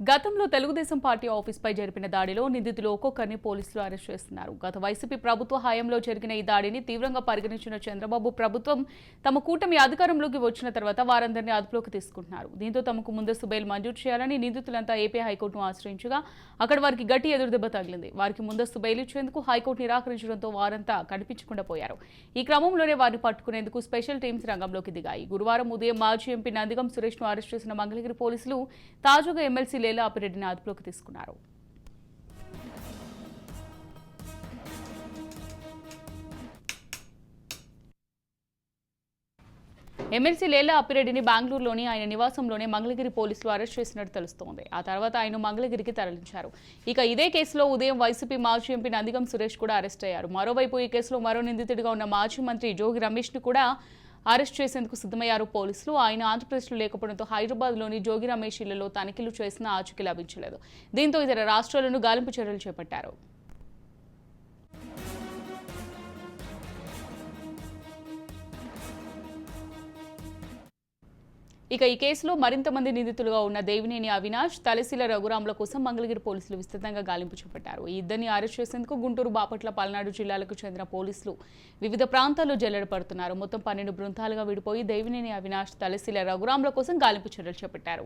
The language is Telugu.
గతంలో తెలుగుదేశం పార్టీ ఆఫీస్పై జరిపిన దాడిలో నిందితులు ఒక్కొక్కరిని పోలీసులు అరెస్ట్ చేస్తున్నారు. గత వైసీపీ ప్రభుత్వ హయాంలో జరిగిన ఈ దాడిని తీవ్రంగా పరిగణించిన చంద్రబాబు ప్రభుత్వం తమ కూటమి అధికారంలోకి వచ్చిన తర్వాత వారందరినీ అదుపులోకి తీసుకుంటున్నారు. దీంతో తమకు ముందస్తు బెయిల్ మంజూరు చేయాలని నిందితులంతా ఏపీ హైకోర్టును ఆశ్రయించగా అక్కడ వారికి గట్టి ఎదురుదెబ్బ తగిలింది. వారికి ముందస్తు బెయిల్ ఇచ్చేందుకు హైకోర్టు నిరాకరించడంతో వారంతా కనిపించకుండా పోయారు. ఈ క్రమంలోనే వారిని పట్టుకునేందుకు స్పెషల్ టీమ్స్ రంగంలోకి దిగాయి. గురువారం ఉదయం మాజీ ఎంపీ నందిగం సురేష్ ను అరెస్ట్ చేసిన మంగళగిరి పోలీసులు తాజాగా ఎమ్మెల్సీ లేలా అప్పిరెడ్డిని అదుపులోకి తీసుకున్నారు. ఎమ్మెల్సీ లేలా అప్పిరెడ్డిని బెంగళూరులోని ఆయన నివాసంలోనే మంగళగిరి పోలీసులు అరెస్ట్ చేసినట్టు తెలుస్తోంది. ఆ తర్వాత ఆయన మంగళగిరికి తరలించారు. ఇక ఇదే కేసులో ఉదయం వైసీపీ మాజీ ఎంపీ నందిగం సురేష్ కూడా అరెస్ట్ అయ్యారు. మరోవైపు ఈ కేసులో మరో నిందితుడిగా ఉన్న మాజీ మంత్రి జోగి రమేష్ ను కూడా అరెస్ట్ చేసేందుకు సిద్ధమయ్యారు పోలీసులు. ఆయన ఆంధ్రప్రదేశ్లో లేకపోవడంతో హైదరాబాద్లోని జోగి రమేష్ ఇళ్లలో తనిఖీలు చేసినా ఆచూకీ లభించలేదు. దీంతో ఇతర రాష్ట్రాలను గాలింపు చర్యలు చేపట్టారు. ఇక ఈ కేసులో మరింత మంది నిందితులుగా ఉన్న దేవినేని అవినాష్, తలశీల రఘురాంల కోసం మంగళగిరి పోలీసులు విస్తృతంగా గాలింపు చేపట్టారు. ఈ ఇద్దరిని అరెస్ట్ చేసేందుకు గుంటూరు, బాపట్ల, పల్నాడు జిల్లాలకు చెందిన పోలీసులు వివిధ ప్రాంతాల్లో జల్లెడ పడుతున్నారు. మొత్తం 12 బృందాలుగా విడిపోయి దేవినేని అవినాష్, తలశీల రఘురాంల కోసం గాలింపు చర్యలు చేపట్టారు.